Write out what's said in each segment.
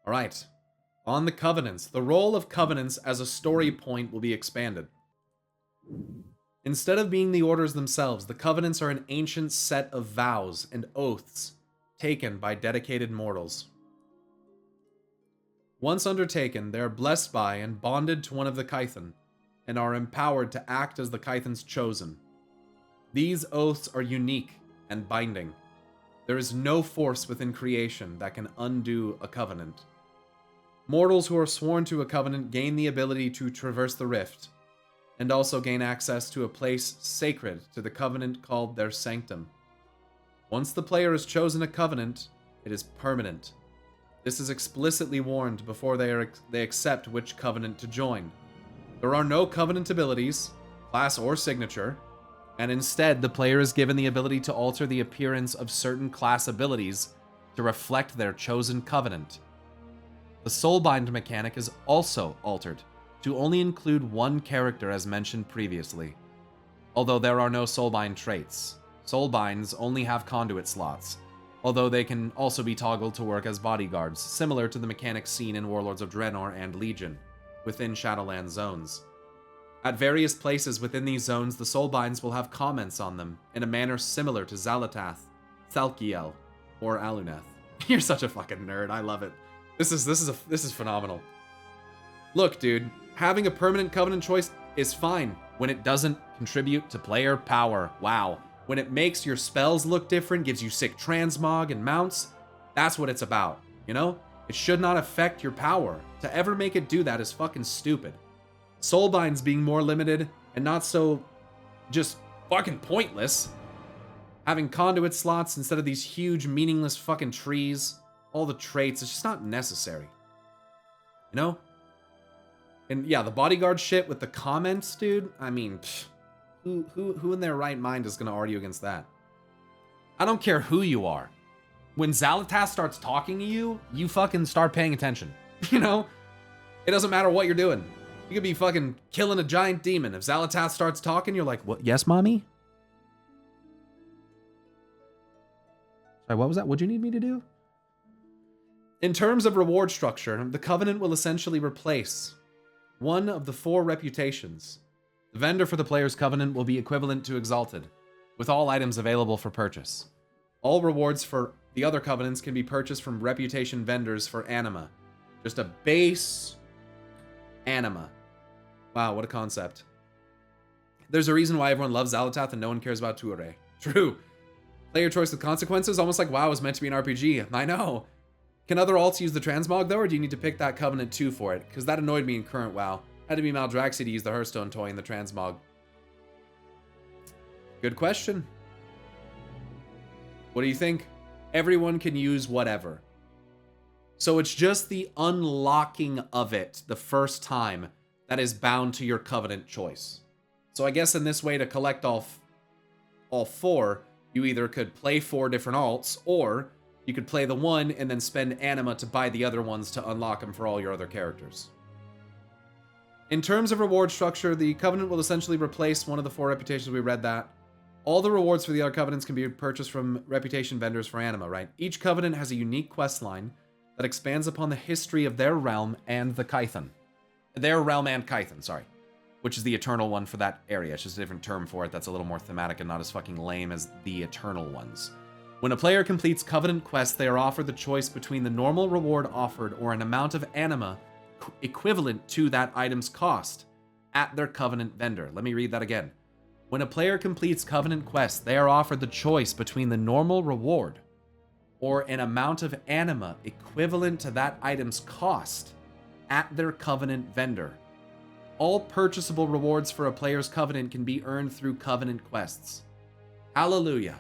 Alright. On the Covenants. The role of Covenants as a story point will be expanded. Instead of being the orders themselves, the Covenants are an ancient set of vows and oaths taken by dedicated mortals. Once undertaken, they are blessed by and bonded to one of the Kython, and are empowered to act as the Kython's chosen. These oaths are unique and binding. There is no force within creation that can undo a covenant. Mortals who are sworn to a covenant gain the ability to traverse the rift, and also gain access to a place sacred to the covenant called their sanctum. Once the player has chosen a covenant, it is permanent. This is explicitly warned before they accept which covenant to join. There are no covenant abilities, class or signature, and instead the player is given the ability to alter the appearance of certain class abilities to reflect their chosen covenant. The Soulbind mechanic is also altered to only include one character as mentioned previously. Although there are no Soulbind traits, Soulbinds only have conduit slots, although they can also be toggled to work as bodyguards, similar to the mechanics seen in Warlords of Draenor and Legion, within Shadowlands zones. At various places within these zones, the Soulbinds will have comments on them, in a manner similar to Xal'atath, Thalkiel, or Aluneth. You're such a fucking nerd, I love it. This is phenomenal. Look, dude, having a permanent covenant choice is fine when it doesn't contribute to player power. Wow. When it makes your spells look different, gives you sick transmog and mounts, that's what it's about, you know? It should not affect your power. To ever make it do that is fucking stupid. Soulbinds being more limited and not so just fucking pointless. Having conduit slots instead of these huge meaningless fucking trees. All the traits, it's just not necessary. You know? And yeah, the bodyguard shit with the comments, dude. I mean, who in their right mind is gonna argue against that? I don't care who you are. When Xal'atath starts talking to you, you fucking start paying attention. You know? It doesn't matter what you're doing. You could be fucking killing a giant demon. If Xal'atath starts talking, you're like, what? Yes, mommy? Sorry, what was that? What'd you need me to do? In terms of reward structure, the Covenant will essentially replace one of the 4 reputations. The vendor for the player's Covenant will be equivalent to Exalted, with all items available for purchase. All rewards for the other Covenants can be purchased from reputation vendors for anima. Just a base anima. Wow, what a concept. There's a reason why everyone loves Xal'atath and no one cares about Tuare. True. Player choice with consequences, almost like WoW is meant to be an RPG. I know. Can other alts use the transmog though, or do you need to pick that Covenant 2 for it? Because that annoyed me in current WoW. Had to be Maldraxxi to use the Hearthstone toy in the transmog. Good question. What do you think? Everyone can use whatever. So it's just the unlocking of it the first time that is bound to your Covenant choice. So I guess in this way, to collect all 4, you either could play 4 different alts, or you could play the one and then spend anima to buy the other ones to unlock them for all your other characters. In terms of reward structure, the Covenant will essentially replace one of the 4 reputations. We read that. All the rewards for the other Covenants can be purchased from reputation vendors for anima, right? Each Covenant has a unique quest line that expands upon the history of their realm and the Kython. Their realm and Kython, sorry. Which is the eternal one for that area. It's just a different term for it that's a little more thematic and not as fucking lame as the eternal ones. When a player completes Covenant quests, they are offered the choice between the normal reward offered or an amount of anima equivalent to that item's cost at their Covenant vendor. Let me read that again. When a player completes Covenant quests, they are offered the choice between the normal reward or an amount of anima equivalent to that item's cost at their Covenant vendor. All purchasable rewards for a player's Covenant can be earned through Covenant quests. Hallelujah.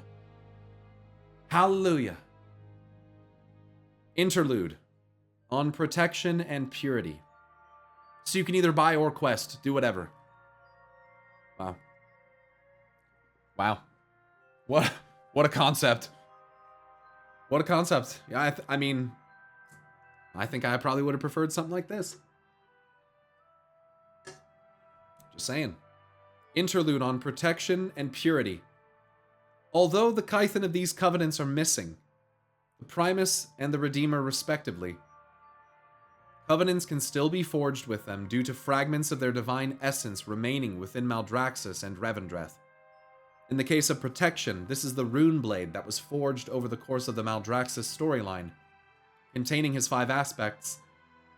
Hallelujah. Interlude on protection and purity. So you can either buy or quest, do whatever. Wow. Wow. What a concept. What a concept. Yeah, I mean, I think I probably would have preferred something like this. Just saying. Interlude on protection and purity. Although the Kython of these Covenants are missing, the Primus and the Redeemer respectively, Covenants can still be forged with them due to fragments of their divine essence remaining within Maldraxxus and Revendreth. In the case of protection, this is the rune blade that was forged over the course of the Maldraxxus storyline. Containing his 5 aspects,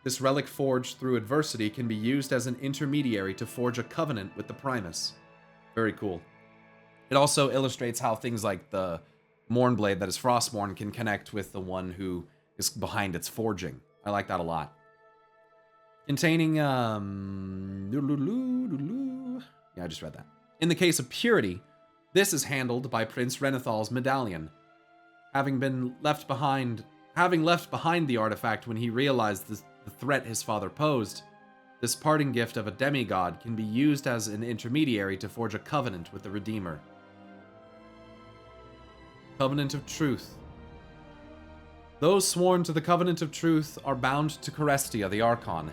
this relic forged through adversity can be used as an intermediary to forge a covenant with the Primus. Very cool. It also illustrates how things like the Mournblade that is Frostmourne can connect with the one who is behind its forging. I like that a lot. Containing, yeah, I just read that. In the case of purity, this is handled by Prince Renethal's medallion. Having left behind the artifact when he realized the threat his father posed, this parting gift of a demigod can be used as an intermediary to forge a covenant with the Redeemer. Covenant of Truth. Those sworn to the Covenant of Truth are bound to Carestia, the Archon.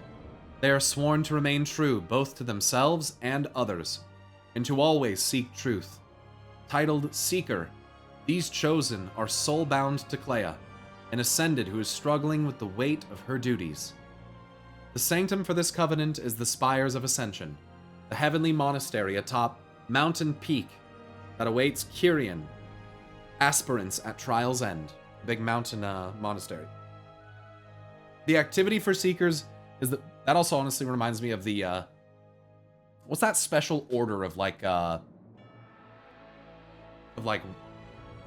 They are sworn to remain true both to themselves and others, and to always seek truth. Titled Seeker, these chosen are soul-bound to Clea, an ascended who is struggling with the weight of her duties. The sanctum for this covenant is the Spires of Ascension, the heavenly monastery atop Mountain Peak that awaits Kyrian, aspirants at Trial's End, big mountain monastery. The activity for Seekers is that also honestly reminds me of the what's that special order of like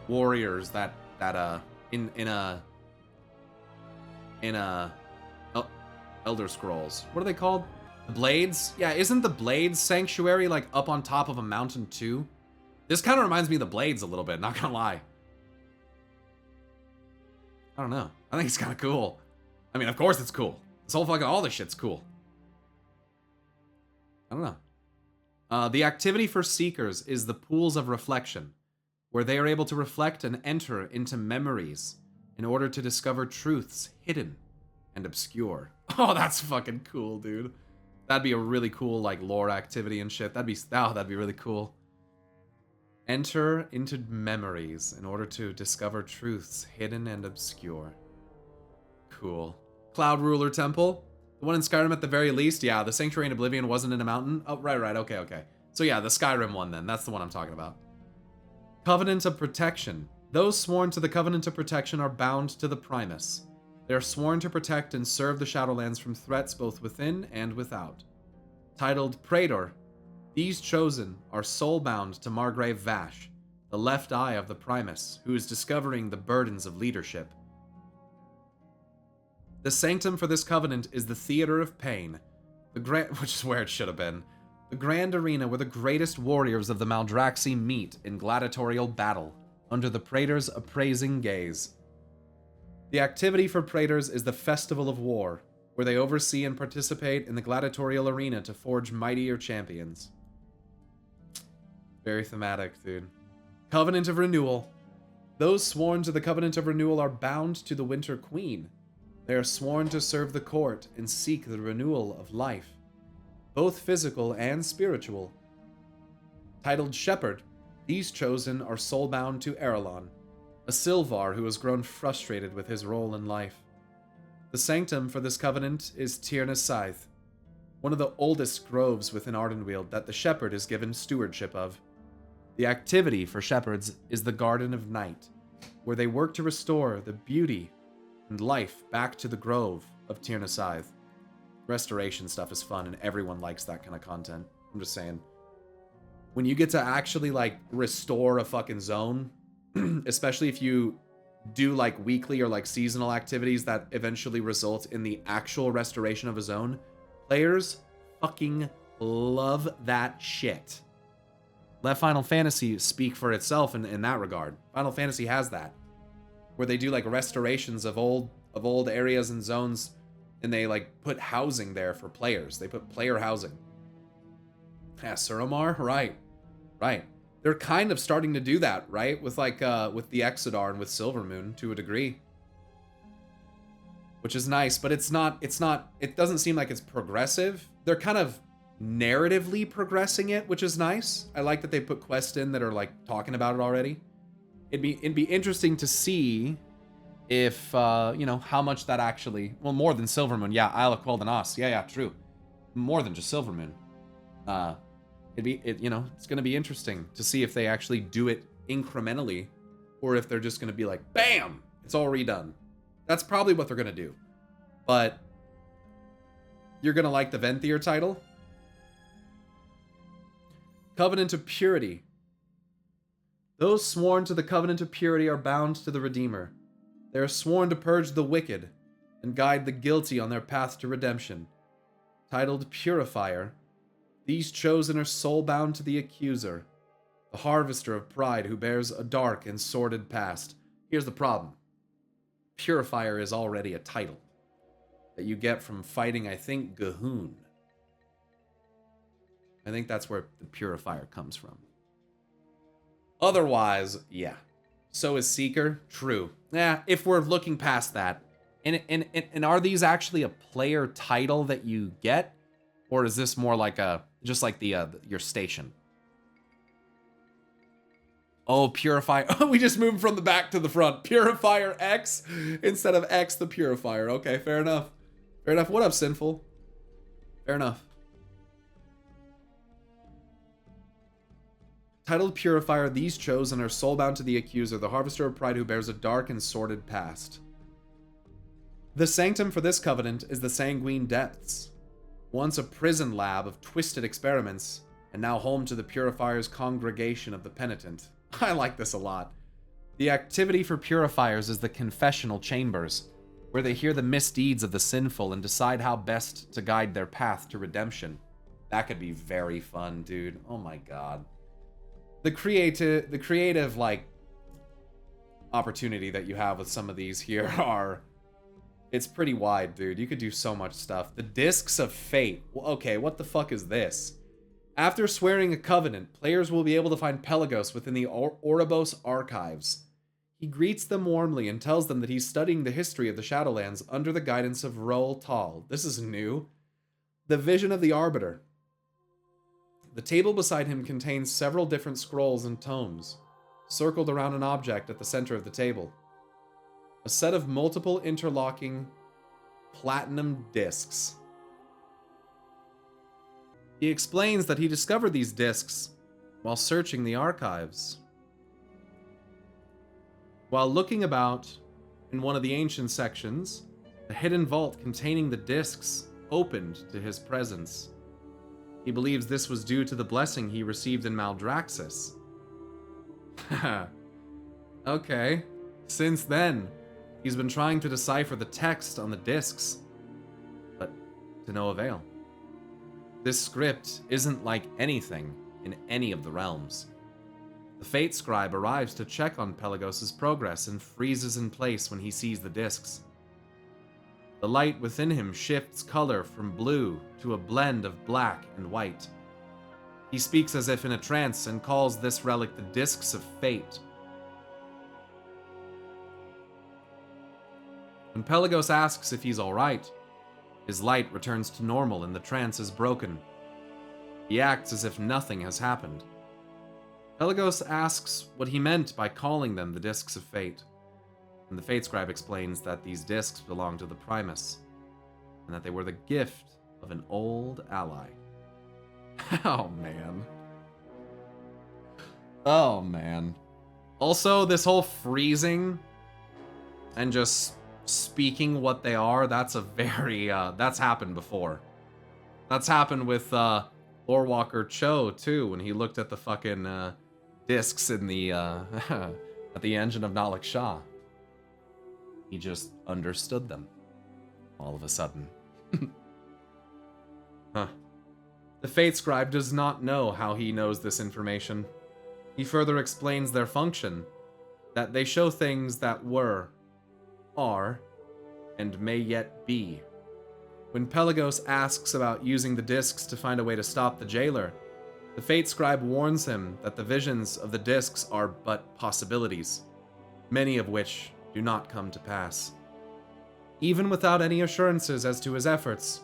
warriors that in Elder Scrolls. What are they called? The Blades? Yeah, isn't the Blades Sanctuary like up on top of a mountain too? This kind of reminds me of the Blades a little bit, not gonna lie. I don't know. I think it's kind of cool. I mean, of course it's cool. This whole fucking, all this shit's cool. I don't know. The activity for Seekers is the Pools of Reflection, where they are able to reflect and enter into memories in order to discover truths hidden and obscure. Oh, that's fucking cool, dude. That'd be a really cool, like, lore activity and shit. That'd be really cool. Enter into memories in order to discover truths hidden and obscure. Cool. Cloud Ruler Temple. The one in Skyrim at the very least. Yeah, the Sanctuary in Oblivion wasn't in a mountain. Oh, right. Okay. So yeah, the Skyrim one then. That's the one I'm talking about. Covenant of Protection. Those sworn to the Covenant of Protection are bound to the Primus. They are sworn to protect and serve the Shadowlands from threats both within and without. Titled Praetor, these chosen are soul-bound to Margrave Vash, the left eye of the Primus, who is discovering the burdens of leadership. The sanctum for this covenant is the Theater of Pain, which is where it should have been, the grand arena where the greatest warriors of the Maldraxxi meet in gladiatorial battle, under the Praetor's appraising gaze. The activity for Praetors is the Festival of War, where they oversee and participate in the gladiatorial arena to forge mightier champions. Very thematic, dude. Covenant of Renewal. Those sworn to the Covenant of Renewal are bound to the Winter Queen. They are sworn to serve the court and seek the renewal of life, both physical and spiritual. Titled Shepherd, these chosen are soul-bound to Erelon, a Sylvar who has grown frustrated with his role in life. The sanctum for this covenant is Tyrna Scythe, one of the oldest groves within Ardenweald that the shepherd is given stewardship of. The activity for shepherds is the Garden of Night, where they work to restore the beauty and life back to the grove of Tyrna Scythe. Restoration stuff is fun and everyone likes that kind of content. I'm just saying. When you get to actually like restore a fucking zone, especially if you do like weekly or like seasonal activities that eventually result in the actual restoration of a zone, players fucking love that shit. Let Final Fantasy speak for itself in that regard. Final Fantasy has that, where they do like restorations of old areas and zones, and they like put housing there for players. They put player housing. Yeah, Suramar, right. They're kind of starting to do that, right? With like with the Exodar and with Silvermoon to a degree, which is nice. But it's not. It doesn't seem like it's progressive. They're kind of narratively progressing it, which is nice. I like that they put quests in that are like talking about it already. It'd be interesting to see if, you know, how much that actually... Well, more than Silvermoon. Yeah, Isle of Quel'Danas. Yeah, true. More than just Silvermoon. You know, it's going to be interesting to see if they actually do it incrementally, or if they're just going to be like, bam, it's all redone. That's probably what they're going to do. But you're going to like the Venthyr title? Covenant of Purity. Those sworn to the Covenant of Purity are bound to the Redeemer. They are sworn to purge the wicked and guide the guilty on their path to redemption. Titled Purifier, these chosen are soul-bound to the Accuser, the harvester of pride who bears a dark and sordid past. Here's the problem. Purifier is already a title that you get from fighting, I think, Gahoon. I think that's where the Purifier comes from. Otherwise, yeah. So is Seeker. True. Yeah, if we're looking past that. And are these actually a player title that you get? Or is this more like a... just like the your station? Oh, Purifier. We just moved from the back to the front. Purifier X instead of X the Purifier. Okay, fair enough. Fair enough. What up, Sinful? Fair enough. Titled Purifier, these chosen are soulbound to the Accuser, the harvester of pride who bears a dark and sordid past. The sanctum for this covenant is the Sanguine Depths, once a prison lab of twisted experiments, and now home to the Purifier's congregation of the penitent. I like this a lot. The activity for Purifiers is the confessional chambers, where they hear the misdeeds of the sinful and decide how best to guide their path to redemption. That could be very fun, dude. Oh my god. The creative, like, opportunity that you have with some of these here are... It's pretty wide, dude. You could do so much stuff. The Discs of Fate. Okay, what the fuck is this? After swearing a covenant, players will be able to find Pelagos within the Oribos archives. He greets them warmly and tells them that he's studying the history of the Shadowlands under the guidance of Roel Tal. This is new. The Vision of the Arbiter. The table beside him contains several different scrolls and tomes, circled around an object at the center of the table. A set of multiple interlocking platinum discs. He explains that he discovered these discs while searching the archives. While looking about in one of the ancient sections, a hidden vault containing the discs opened to his presence. He believes this was due to the blessing he received in Maldraxxus. Okay. Since then, he's been trying to decipher the text on the discs, but to no avail. This script isn't like anything in any of the realms. The Fate Scribe arrives to check on Pelagos' progress and freezes in place when he sees the discs. The light within him shifts color from blue to a blend of black and white. He speaks as if in a trance and calls this relic the Discs of Fate. When Pelagos asks if he's alright, his light returns to normal and the trance is broken. He acts as if nothing has happened. Pelagos asks what he meant by calling them the Discs of Fate. And the Fate Scribe explains that these discs belong to the Primus, and that they were the gift of an old ally. Oh, man. Oh, man. Also, this whole freezing and just speaking what they are, that's a very, that's happened before. That's happened with, Lorewalker Cho, too, when he looked at the fucking, discs in the, at the engine of Nalak Shah. He just understood them. All of a sudden. Huh. The Fate Scribe does not know how he knows this information. He further explains their function, that they show things that were, are, and may yet be. When Pelagos asks about using the discs to find a way to stop the jailer, the Fate Scribe warns him that the visions of the discs are but possibilities, many of which do not come to pass. Even without any assurances as to his efforts,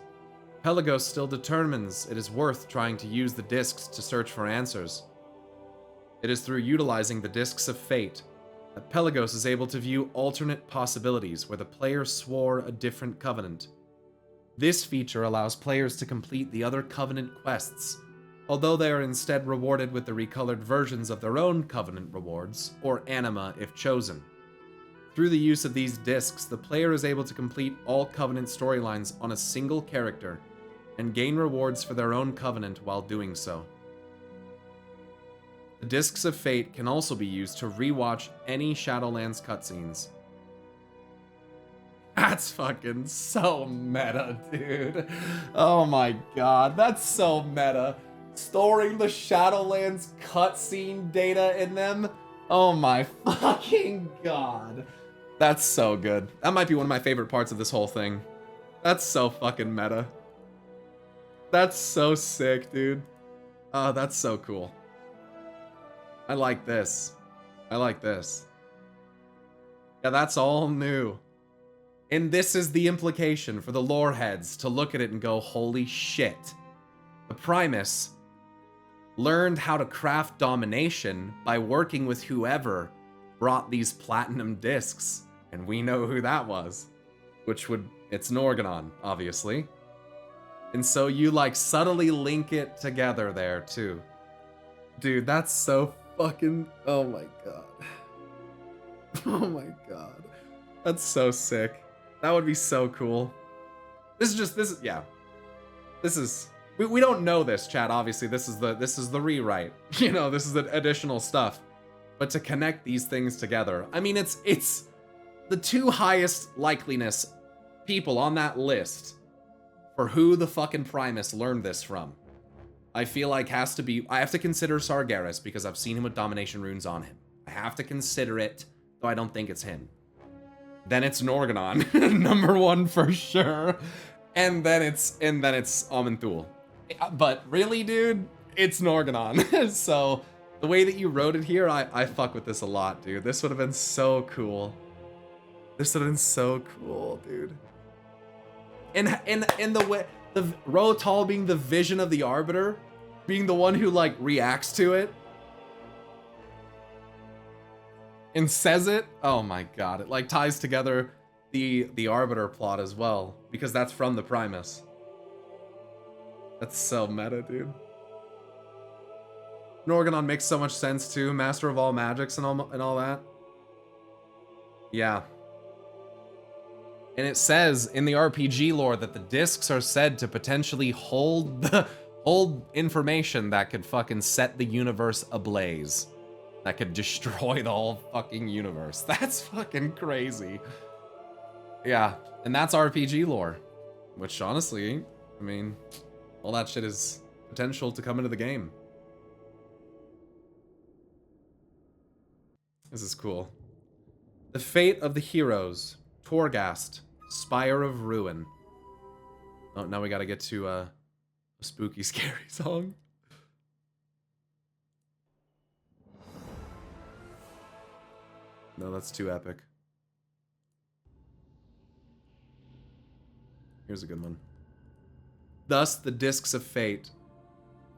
Pelagos still determines it is worth trying to use the discs to search for answers. It is through utilizing the Discs of Fate that Pelagos is able to view alternate possibilities where the player swore a different covenant. This feature allows players to complete the other covenant quests, although they are instead rewarded with the recolored versions of their own covenant rewards, or anima if chosen. Through the use of these discs, the player is able to complete all covenant storylines on a single character, and gain rewards for their own covenant while doing so. The Discs of Fate can also be used to rewatch any Shadowlands cutscenes. That's fucking so meta, dude. Oh my god, that's so meta. Storing the Shadowlands cutscene data in them? Oh my fucking god. That's so good. That might be one of my favorite parts of this whole thing. That's so fucking meta. That's so sick, dude. Oh, that's so cool. I like this. I like this. Yeah, that's all new. And this is the implication for the lore heads to look at it and go, holy shit. The Primus learned how to craft domination by working with whoever brought these platinum discs. And we know who that was. It's Norganon, obviously. And so you like subtly link it together there too. Dude, that's so fucking, oh my god. Oh my god. That's so sick. That would be so cool. We don't know this, chat, obviously. This is the rewrite. You know, this is the additional stuff. But to connect these things together, I mean, it's the two highest likeliness people on that list for who the fucking Primus learned this from. I feel like I have to consider Sargeras because I've seen him with domination runes on him. I have to consider it, though I don't think it's him. Then it's Norganon, number one for sure. And then it's Aman'Thul. But really, dude, it's Norganon. So the way that you wrote it here, I fuck with this a lot, dude. This would have been so cool. This would have been so cool, dude. And the way, the Rotal being the vision of the Arbiter, being the one who like reacts to it and says it. Oh my god, it like ties together the Arbiter plot as well, because that's from the Primus. That's so meta, dude. Norganon makes so much sense too, master of all magics and all that. Yeah. And it says in the RPG lore that the discs are said to potentially hold information that could fucking set the universe ablaze. That could destroy the whole fucking universe. That's fucking crazy. Yeah, and that's RPG lore. Which honestly, I mean, all that shit is potential to come into the game. This is cool. The fate of the heroes. Torghast, Spire of Ruin. Oh, now we gotta get to a spooky, scary song. No, that's too epic. Here's a good one. Thus, the Discs of Fate.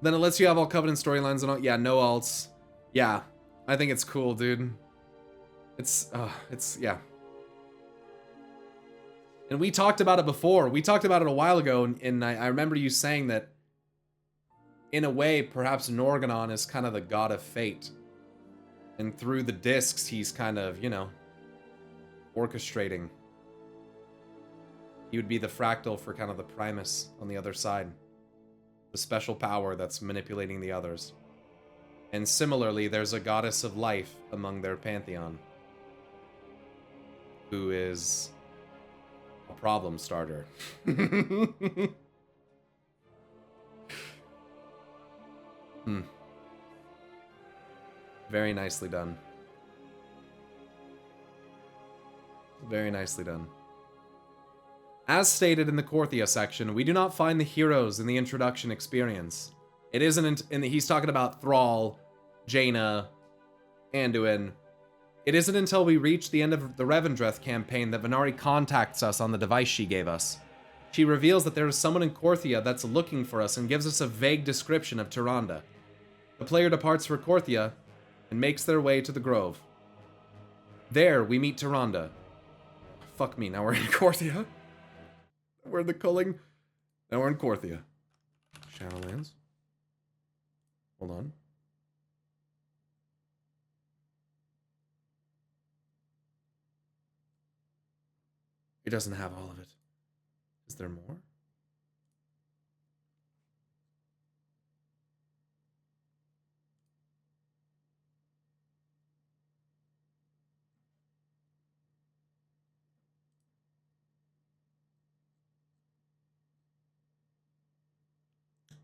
Then it lets you have all Covenant storylines and all. Yeah, no alts. Yeah, I think it's cool, dude. Yeah. And we talked about it before. We talked about it a while ago, and I remember you saying that, in a way, perhaps Norganon is kind of the god of fate. And through the discs, he's kind of, you know, orchestrating. He would be the fractal for kind of the Primus on the other side. The special power that's manipulating the others. And similarly, there's a goddess of life among their pantheon. Who is a problem starter. Very nicely done. Very nicely done. As stated in the Korthia section, we do not find the heroes in the introduction experience. It isn't he's talking about Thrall, Jaina, Anduin. It isn't until we reach the end of the Revendreth campaign that Venari contacts us on the device she gave us. She reveals that there is someone in Korthia that's looking for us and gives us a vague description of Tyrande. The player departs for Korthia and makes their way to the Grove. There, we meet Tyrande. Fuck me, now we're in Korthia. We're in the culling. Now we're in Korthia. Shadowlands. Hold on. It doesn't have all of it. Is there more?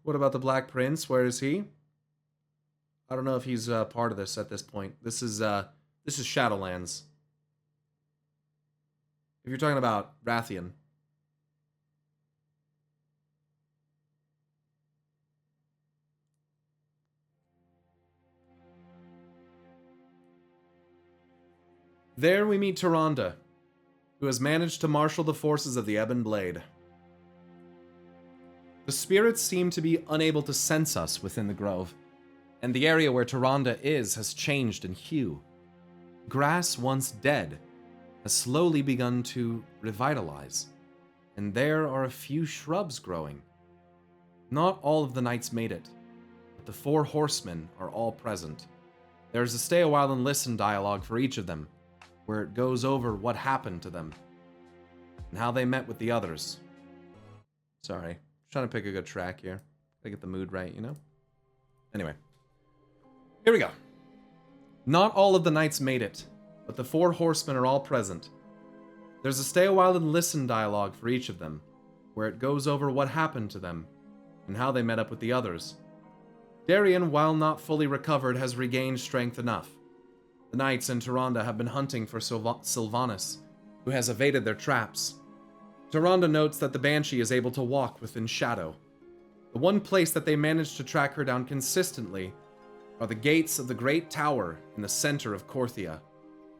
What about the Black Prince? Where is he? I don't know if he's part of this at this point. This is Shadowlands. If you're talking about Rathian. There we meet Tyrande, who has managed to marshal the forces of the Ebon Blade. The spirits seem to be unable to sense us within the grove, and the area where Tyrande is has changed in hue. Grass once dead has slowly begun to revitalize, and there are a few shrubs growing. Not all of the knights made it, but the 4 horsemen are all present. There's a stay a while and listen dialogue for each of them, where it goes over what happened to them, and how they met with the others. Sorry. Trying to pick a good track here. Gotta get the mood right, you know? Anyway. Here we go. Not all of the knights made it, but the 4 horsemen are all present. There's a stay a while and listen dialogue for each of them, where it goes over what happened to them, and how they met up with the others. Darian, while not fully recovered, has regained strength enough. The knights and Tyrande have been hunting for Sylvanas, who has evaded their traps. Tyrande notes that the Banshee is able to walk within shadow. The one place that they managed to track her down consistently are the gates of the Great Tower in the center of Korthia,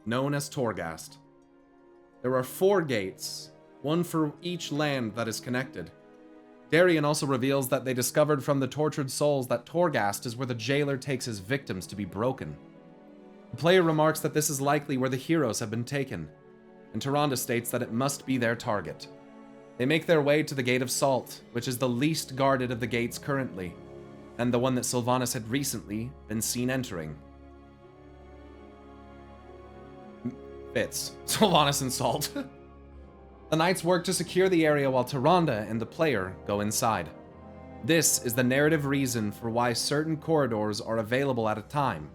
known as Torghast. There are 4 gates, one for each land that is connected. Darian also reveals that they discovered from the tortured souls that Torghast is where the jailer takes his victims to be broken. The player remarks that this is likely where the heroes have been taken, and Tyrande states that it must be their target. They make their way to the Gate of Salt, which is the least guarded of the gates currently, and the one that Sylvanas had recently been seen entering. Fits. Sylvanas and Salt. The knights work to secure the area while Tyrande and the player go inside. This is the narrative reason for why certain corridors are available at a time.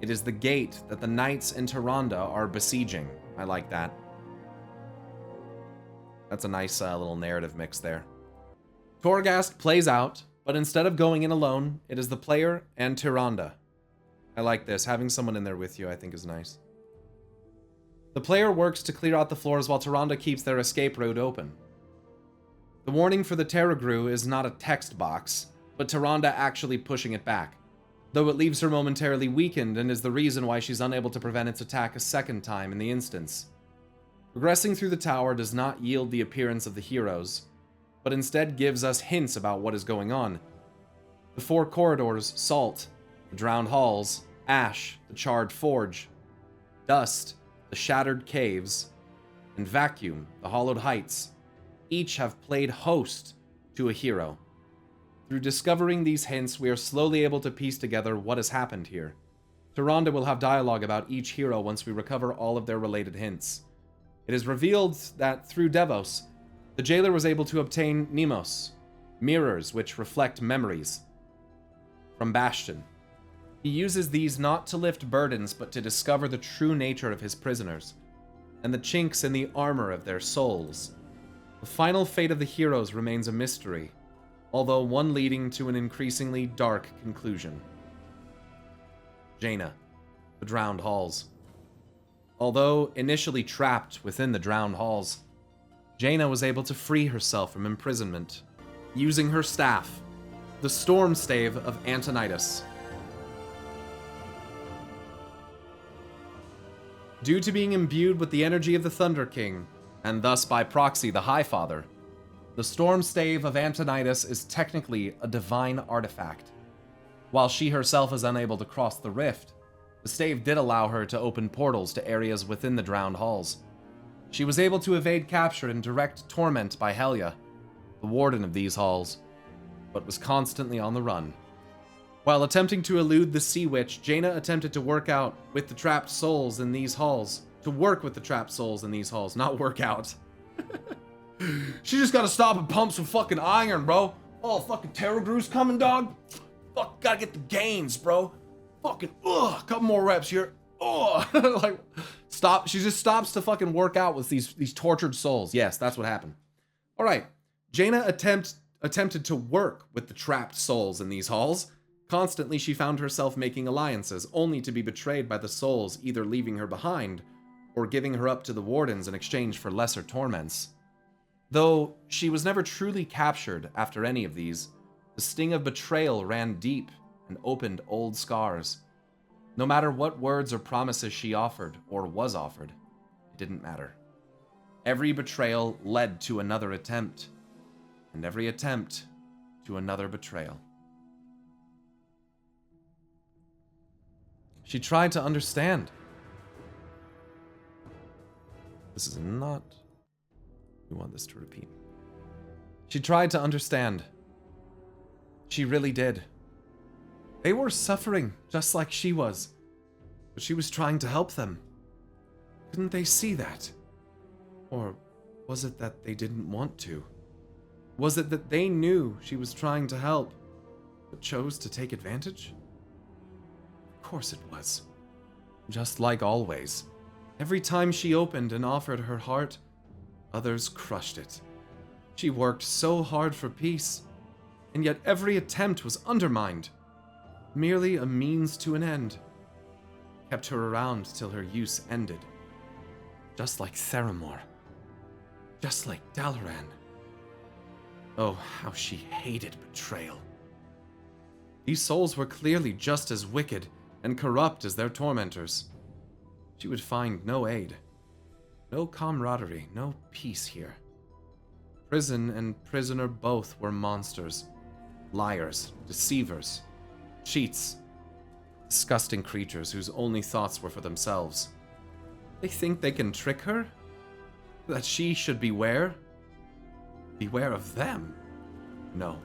It is the gate that the knights and Tyrande are besieging. I like that. That's a nice little narrative mix there. Torghast plays out, but instead of going in alone, it is the player and Tyrande. I like this. Having someone in there with you, I think, is nice. The player works to clear out the floors while Tyrande keeps their escape route open. The warning for the Terragru is not a text box, but Tyrande actually pushing it back, though it leaves her momentarily weakened and is the reason why she's unable to prevent its attack a second time in the instance. Progressing through the tower does not yield the appearance of the heroes, but instead gives us hints about what is going on. The 4 corridors, Salt, the Drowned Halls, Ash, the Charred Forge, Dust, the Shattered Caves, and Vacuum, the Hollowed Heights, each have played host to a hero. Through discovering these hints, we are slowly able to piece together what has happened here. Tyrande will have dialogue about each hero once we recover all of their related hints. It is revealed that through Devos, the jailer was able to obtain Neimos, mirrors which reflect memories, from Bastion. He uses these not to lift burdens, but to discover the true nature of his prisoners, and the chinks in the armor of their souls. The final fate of the heroes remains a mystery, although one leading to an increasingly dark conclusion. Jaina, the Drowned Halls. Although initially trapped within the Drowned Halls, Jaina was able to free herself from imprisonment, using her staff, the Storm Stave of Antonidas. Due to being imbued with the energy of the Thunder King, and thus by proxy the High Father, the Storm Stave of Antonidas is technically a divine artifact. While she herself is unable to cross the rift, The stave did allow her to open portals to areas within the drowned halls. She was able to evade capture and direct torment by Helia, the warden of these halls, but was constantly on the run. While attempting to elude the Sea Witch, Jaina attempted to work out with the trapped souls in these halls. To work with the trapped souls in these halls, not work out. She just gotta stop and pump some fucking iron, bro. Oh, fucking Terror Grew's coming, dog. Fuck, gotta get the gains, bro. Fucking, couple more reps here. Like, stop. She just stops to fucking work out with these tortured souls. Yes, that's what happened. All right. Jaina attempted to work with the trapped souls in these halls. Constantly, she found herself making alliances, only to be betrayed by the souls either leaving her behind or giving her up to the wardens in exchange for lesser torments. Though she was never truly captured after any of these, the sting of betrayal ran deep and opened old scars. No matter what words or promises she offered or was offered, it didn't matter. Every betrayal led to another attempt, and every attempt to another betrayal. She tried to understand. This is not... We want this to repeat. She tried to understand. She really did. They were suffering just like she was, but she was trying to help them. Couldn't they see that? Or was it that they didn't want to? Was it that they knew she was trying to help, but chose to take advantage? Of course it was. Just like always. Every time she opened and offered her heart, others crushed it. She worked so hard for peace, and yet every attempt was undermined. Merely a means to an end. Kept her around till her use ended. Just like Theramore. Just like Dalaran. Oh, how she hated betrayal. These souls were clearly just as wicked and corrupt as their tormentors. She would find no aid. No camaraderie, no peace here. Prison and prisoner both were monsters. Liars, deceivers, cheats. Disgusting creatures whose only thoughts were for themselves. They think they can trick her? That she should beware? Beware of them? No.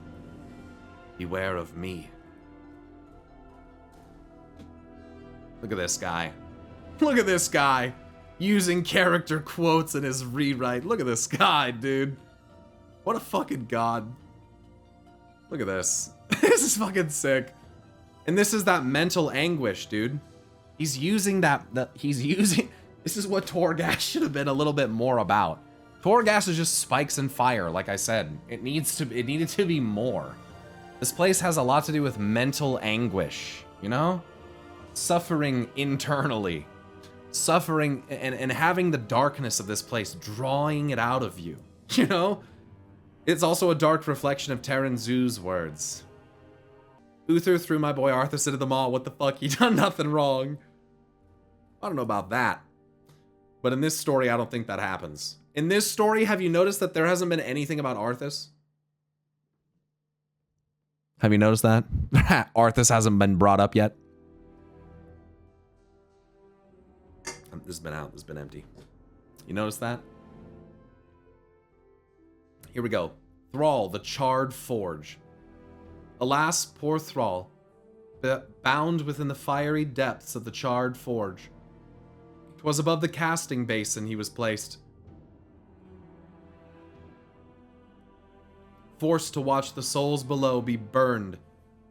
Beware of me. Look at this guy. Look at this guy. Using character quotes in his rewrite. Look at this guy, dude. What a fucking god. Look at this. This is fucking sick. And this is that mental anguish, dude. He's using this is what Torghast should have been a little bit more about. Torghast is just spikes and fire, like I said. It needed to be more. This place has a lot to do with mental anguish, you know? Suffering internally. Suffering and having the darkness of this place drawing it out of you, you know? It's also a dark reflection of Terran Zoo's words. Uther threw my boy Arthas into the mall. What the fuck? He done nothing wrong. I don't know about that. But in this story, I don't think that happens. In this story, have you noticed that there hasn't been anything about Arthas? Have you noticed that? Arthas hasn't been brought up yet. This has been out. This has been empty. You notice that? Here we go. Thrall, the Charred Forge. Alas, poor Thrall, bound within the fiery depths of the Charred Forge. 'Twas above the casting basin he was placed. Forced to watch the souls below be burned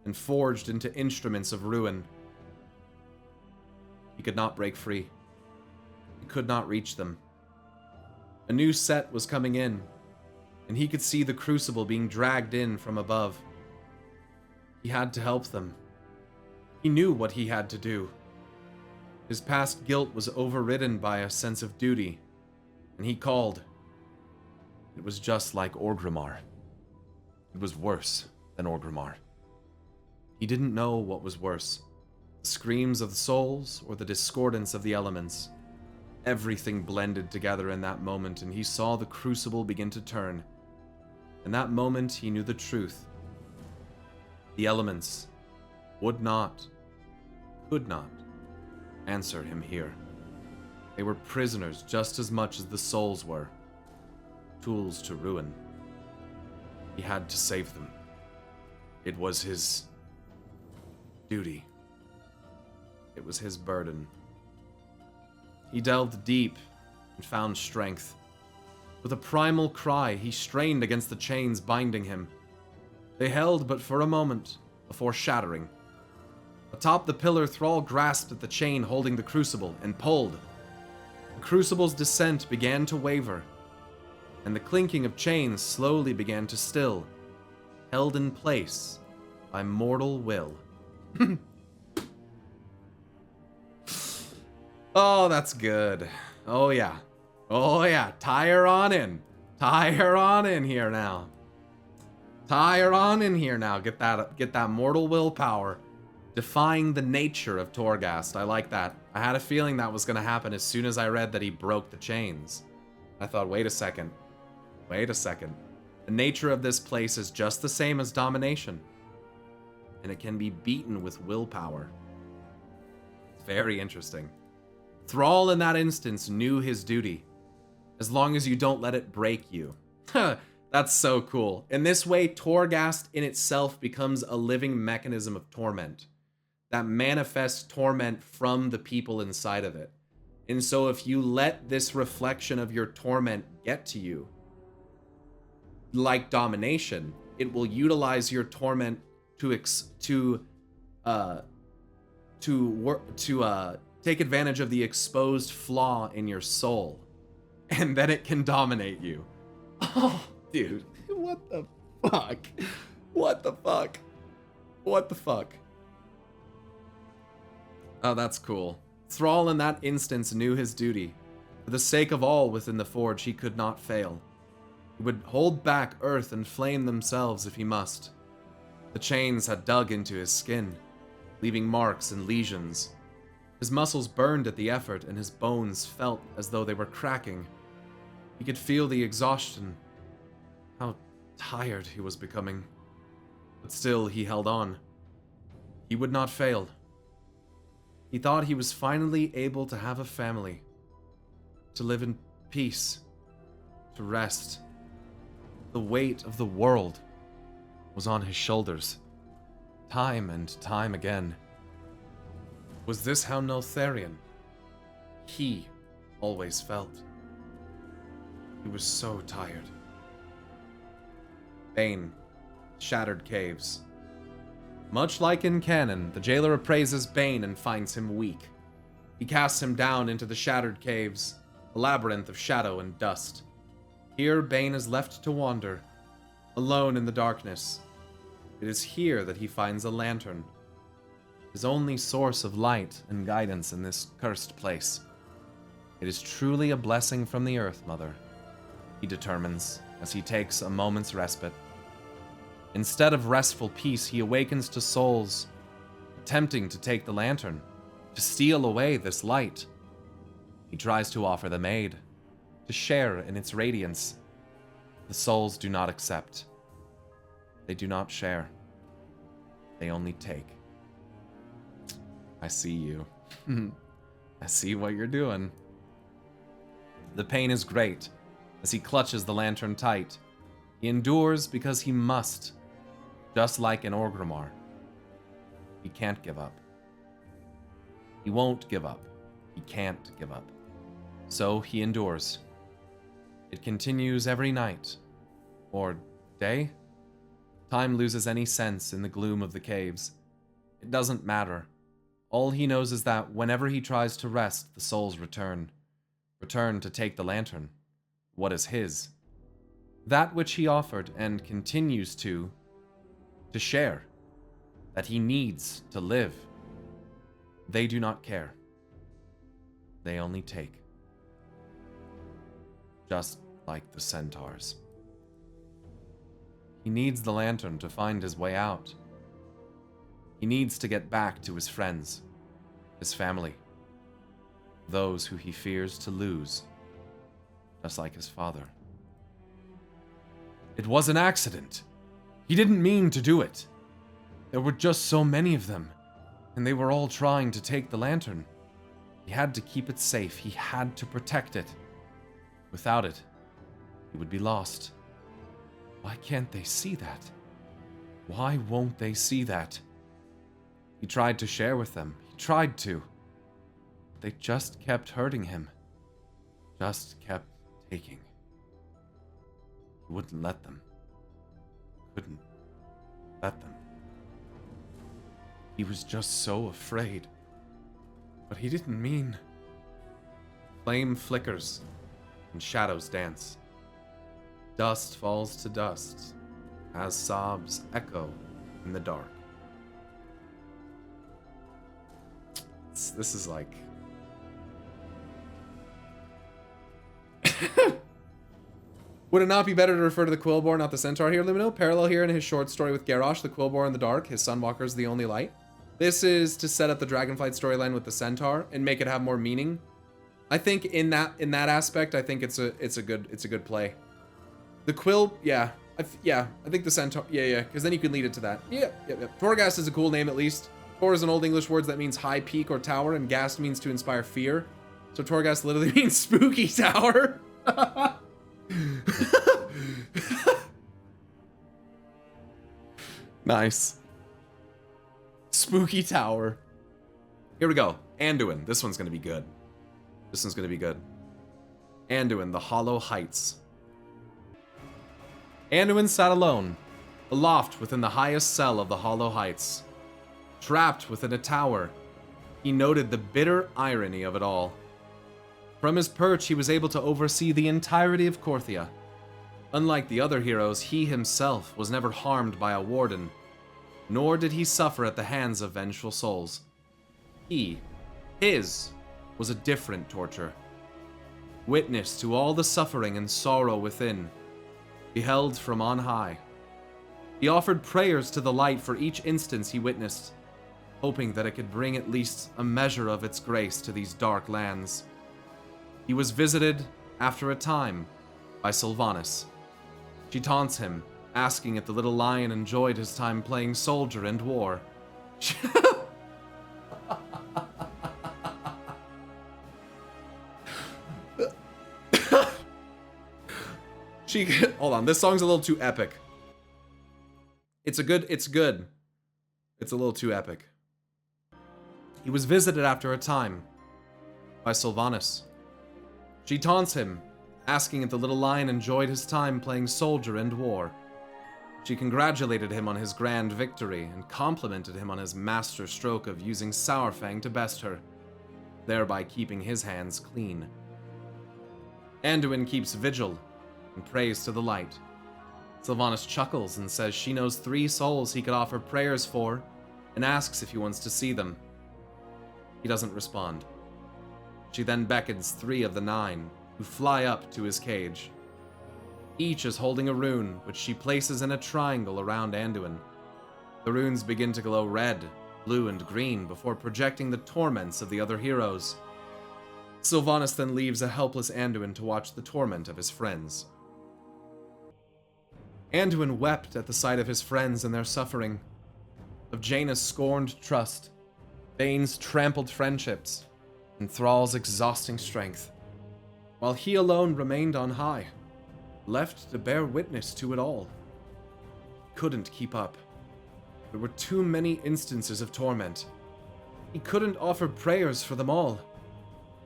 and forged into instruments of ruin. He could not break free. He could not reach them. A new set was coming in, and he could see the crucible being dragged in from above. He had to help them. He knew what he had to do. His past guilt was overridden by a sense of duty, and he called. It was just like Orgrimmar. It was worse than Orgrimmar. He didn't know what was worse, the screams of the souls or the discordance of the elements. Everything blended together in that moment, and he saw the crucible begin to turn. In that moment, he knew the truth. The elements would not, could not answer him here. They were prisoners just as much as the souls were. Tools to ruin. He had to save them. It was his duty. It was his burden. He delved deep and found strength. With a primal cry, he strained against the chains binding him. They held but for a moment, before shattering. Atop the pillar, Thrall grasped at the chain holding the crucible and pulled. The crucible's descent began to waver, and the clinking of chains slowly began to still, held in place by mortal will. Oh, that's good. Oh yeah. Oh yeah. Tie her on in. Tie her on in here now. Tie her on in here now. Get that mortal willpower. Defying the nature of Torghast. I like that. I had a feeling that was going to happen as soon as I read that he broke the chains. I thought, wait a second. Wait a second. The nature of this place is just the same as domination. And it can be beaten with willpower. It's very interesting. Thrall in that instance knew his duty. As long as you don't let it break you. That's so cool. In this way, Torghast in itself becomes a living mechanism of torment that manifests torment from the people inside of it. And so if you let this reflection of your torment get to you, like domination, it will utilize your torment to take advantage of the exposed flaw in your soul, and then it can dominate you. Oh, dude, what the fuck? What the fuck? What the fuck? Oh, that's cool. Thrall in that instance knew his duty. For the sake of all within the forge, he could not fail. He would hold back earth and flame themselves if he must. The chains had dug into his skin, leaving marks and lesions. His muscles burned at the effort, and his bones felt as though they were cracking. He could feel the exhaustion, how tired he was becoming. But still, he held on. He would not fail. He thought he was finally able to have a family, to live in peace, to rest. The weight of the world was on his shoulders, time and time again. Was this how Notharian, he always felt? He was so tired. Bane, Shattered Caves. Much like in canon, the jailer appraises Bane and finds him weak. He casts him down into the Shattered Caves, a labyrinth of shadow and dust. Here, Bane is left to wander, alone in the darkness. It is here that he finds a lantern, his only source of light and guidance in this cursed place. It is truly a blessing from the Earth Mother, he determines as he takes a moment's respite. Instead of restful peace, he awakens to souls, attempting to take the lantern, to steal away this light. He tries to offer them aid, to share in its radiance. The souls do not accept. They do not share. They only take. I see you. I see what you're doing. The pain is great as he clutches the lantern tight. He endures because he must, just like in Orgrimmar. He can't give up. He won't give up. He can't give up. So he endures. It continues every night. Or day? Time loses any sense in the gloom of the caves. It doesn't matter. All he knows is that whenever he tries to rest, the souls return. Return to take the lantern. What is his? That which he offered and continues to share. That he needs to live. They do not care. They only take. Just like the centaurs. He needs the lantern to find his way out. He needs to get back to his friends, his family, those who he fears to lose, just like his father. It was an accident. He didn't mean to do it. There were just so many of them, and they were all trying to take the lantern. He had to keep it safe. He had to protect it. Without it, he would be lost. Why can't they see that? Why won't they see that? He tried to share with them. He tried to. They just kept hurting him. Just kept taking. He wouldn't let them. Couldn't let them. He was just so afraid. But he didn't mean. Flame flickers and shadows dance. Dust falls to dust as sobs echo in the dark. This is like... Would it not be better to refer to the Quillbore, not the Centaur here, Lumino? Parallel here in his short story with Garrosh, the Quillbore in the dark, his Sunwalker is the only light. This is to set up the Dragonflight storyline with the Centaur and make it have more meaning. I think in that aspect, I think it's a good play. The Quill, yeah, I think the Centaur, yeah, because then you can lead it to that. Yeah. Torghast is a cool name at least. Tor is an Old English word that means high peak or tower, and Ghast means to inspire fear. So Torghast literally means spooky tower. Nice. Spooky tower. Here we go. Anduin. This one's gonna be good. This one's gonna be good. Anduin, the Hollow Heights. Anduin sat alone, aloft within the highest cell of the Hollow Heights. Trapped within a tower, he noted the bitter irony of it all. From his perch, he was able to oversee the entirety of Korthia. Unlike the other heroes, he himself was never harmed by a warden, nor did he suffer at the hands of vengeful souls. His was a different torture. Witness to all the suffering and sorrow within, beheld from on high. He offered prayers to the light for each instance he witnessed, hoping that it could bring at least a measure of its grace to these dark lands. He was visited, after a time, by Sylvanas. She taunts him, asking if the little lion enjoyed his time playing soldier and war. Hold on, this song's a little too epic. It's good. It's a little too epic. He was visited after a time by Sylvanas. She taunts him, asking if the little lion enjoyed his time playing soldier and war. She congratulated him on his grand victory and complimented him on his master stroke of using Sourfang to best her, thereby keeping his hands clean. Anduin keeps vigil and prays to the light. Sylvanas chuckles and says she knows 3 souls he could offer prayers for and asks if he wants to see them. He doesn't respond. She then beckons 3 of the 9, who fly up to his cage. Each is holding a rune, which she places in a triangle around Anduin. The runes begin to glow red, blue, and green before projecting the torments of the other heroes. Sylvanas then leaves a helpless Anduin to watch the torment of his friends. Anduin wept at the sight of his friends and their suffering, of Jaina's scorned trust, Bane's trampled friendships, and Thrall's exhausting strength, while he alone remained on high, left to bear witness to it all. He couldn't keep up. There were too many instances of torment. He couldn't offer prayers for them all.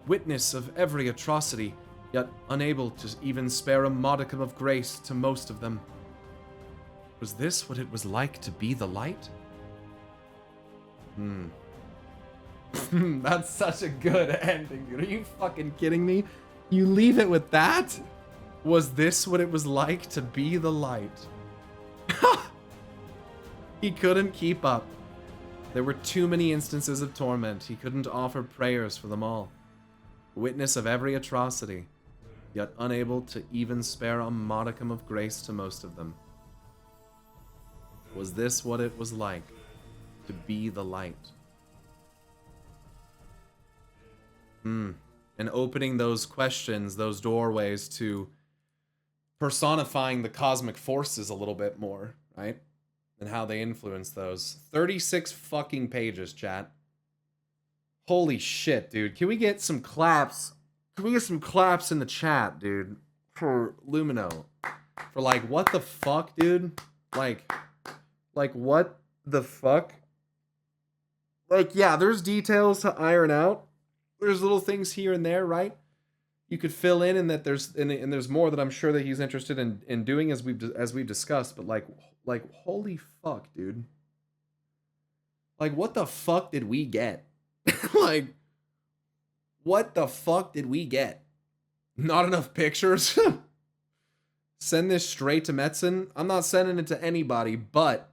Witness of every atrocity, yet unable to even spare a modicum of grace to most of them. Was this what it was like to be the light? That's such a good ending, dude. Are you fucking kidding me? You leave it with that? Was this what it was like to be the light? He couldn't keep up. There were too many instances of torment. He couldn't offer prayers for them all. Witness of every atrocity, yet unable to even spare a modicum of grace to most of them. Was this what it was like to be the light? And opening those questions, those doorways to personifying the cosmic forces a little bit more, right? And how they influence those. 36 fucking pages, chat. Holy shit, dude. Can we get some claps? Can we get some claps in the chat, dude? For Lumino. For like, what the fuck, dude? Like what the fuck? Like, yeah, there's details to iron out. There's little things here and there, right? You could fill in, and that there's more that I'm sure that he's interested in doing as we've discussed. But like holy fuck, dude. Like, what the fuck did we get? Like, what the fuck did we get? Not enough pictures? Send this straight to Metzen? I'm not sending it to anybody, but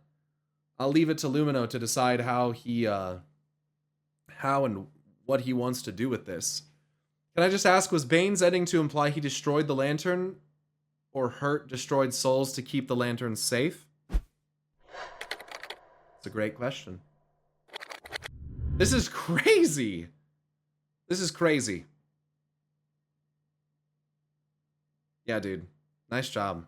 I'll leave it to Lumino to decide how and what he wants to do with this. Can I just ask, was Bane's ending to imply he destroyed the lantern? Or hurt destroyed souls to keep the lantern safe? It's a great question. This is crazy. This is crazy. Yeah, dude. Nice job.